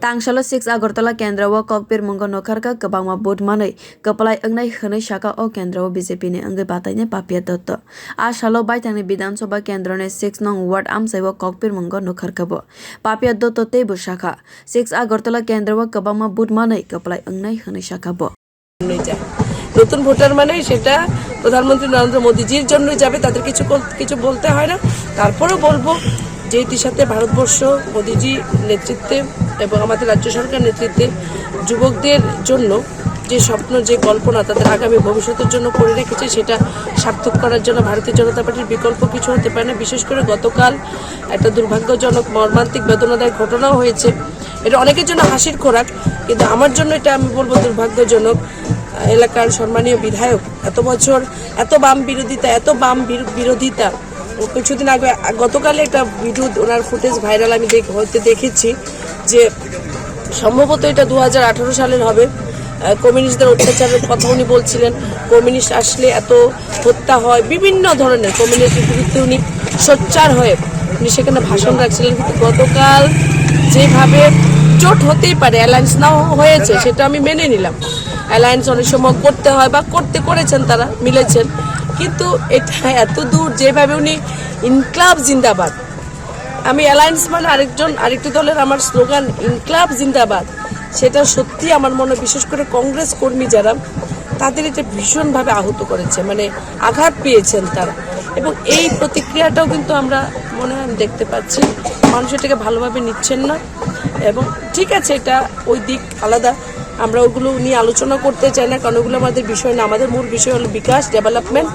Tangsalo 6 Agartala Kendra wo kokpir monggo nokharka kabangma budmanai kaplai angnai khonai saka o kendra wo BJP ni angai bataine papia dotto a salo baitangni Bidhan Sabha Kendra ni 6 nong ward amsai wo kokpir monggo nokharka bo papia dotto teibo saka 6 Agartala Kendra wo kabangma budmanai kaplai angnai khonai saka bo নতুন voter মানে সেটা প্রধানমন্ত্রী নরেন্দ্র মোদীজির জন্যই যাবে, তাদের কিছু বলতে হয় না। তারপরেও বলবো যে এটির সাথে ভারতবর্ষ মোদীজি নেতৃত্বে এবং আমাদের রাজ্য সরকার নেতৃত্বে যুবকদের জন্য যে স্বপ্ন, যে কল্পনা তাদের আগামী ভবিষ্যতের জন্য করে রেখেছে সেটা সার্থক করার জন্য ভারতীয় জনতা পার্টির বিকল্প কিছু হতে পারে না। বিশেষ করে গতকাল একটা দুর্ভাগ্যজনক মর্মান্তিক বেদনাদায়ক ঘটনাও হয়েছে। এটা অনেকের জন্য হাসির খোরাক, কিন্তু আমার জন্য এটা আমি বলবো দুর্ভাগ্যজনক। এলাকার সম্মানীয় বিধায়ক এত বছর এত বাম বিরোধিতা কিছুদিন আগে গতকালে একটা ভিডিও ওনার ফুটেজ ভাইরাল আমি দেখেছি যে সম্ভবত এটা 2018 সালের হবে। কমিউনিস্টদের অত্যাচারের কথা উনি বলছিলেন, কমিউনিস্ট আসলে এত হত্যা হয়, বিভিন্ন ধরনের কমিউনিস্টের বিরুদ্ধে উনি সোচ্চার হয়ে উনি সেখানে ভাষণ রাখছিলেন। কিন্তু গতকাল যেভাবে জোট হতেই পারে, অ্যালায়েন্স নাও হয়েছে সেটা আমি মেনে নিলাম। অ্যালায়েন্স অনেক সময় করতে হয় বা করেছেন, তারা মিলেছেন, কিন্তু এটা এত দূর যেভাবে উনি ইনকলাব জিন্দাবাদ, আমি অ্যালায়েন্স মানে আরেকটি দলের আমার স্লোগান ইনকলাব জিন্দাবাদ, সেটা সত্যি আমার মনে বিশেষ করে কংগ্রেস কর্মী যারা তাদের এটা ভীষণভাবে আহত করেছে, মানে আঘাত পেয়েছেন তারা। এবং এই প্রতিক্রিয়াটাও কিন্তু আমরা মনে হয় দেখতে পাচ্ছি, মানুষ এটাকে ভালোভাবে নিচ্ছেন না। এবং ঠিক আছে, এটা ওই দিক আলাদা, আমরা ওগুলো নিয়ে আলোচনা করতে চাই না, কারণ ওগুলো আমাদের বিষয় না। আমাদের মূল বিষয় হলো বিকাশ, ডেভেলপমেন্ট,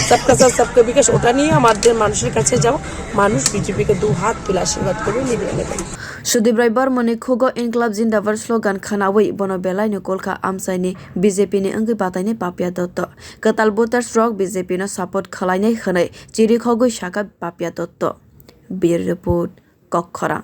সবকা সাথ সবকা বিকাশ। ওটা নিয়ে আমাদের মানুষের কাছে যাও, মানুষ বিজেপিকে 2 হাত তুলে আশীর্বাদ করে নিয়ে নেবে। Sudeep Rai Barmani Khugo Inkilab Zindabad slogan khanawi bono belai ni kolka amsai ni BJP ni angai batai ni papia dotto katal voters rock BJP no support khalai nai khanai chiri khogoi saka papia dotto bir report Kokkhara।